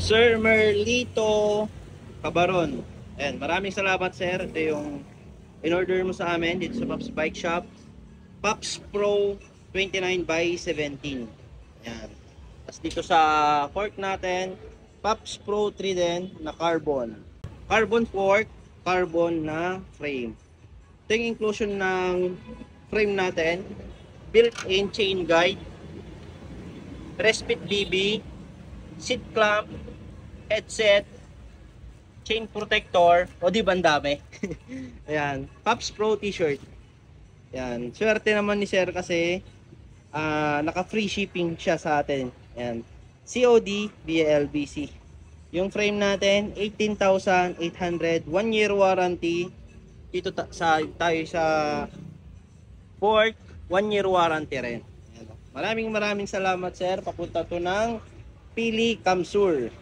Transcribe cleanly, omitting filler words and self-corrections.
Sir Merlito Cabaron. Ayan, maraming salamat sir. Ito yung in-order mo sa amin dito sa Pops Bike Shop. Pops Pro 29 by 17. Ayan. Tapos dito sa fork natin, Pops Pro 3 din na carbon. Carbon fork, carbon na frame. Ito yung inclusion ng frame natin. Built-in chain guide, Respit BB, seat clamp, headset, chain protector, o di ba ang dami? Ayan, Pops Pro t-shirt. Ayan, swerte naman ni sir kasi naka free shipping siya sa atin. Ayan, COD via LBC. Yung frame natin 18,800, 1 year warranty. Dito tayo sa fork, 1 year warranty rin. Ayan. Maraming salamat sir. Papunta to ng Pili Kamsur.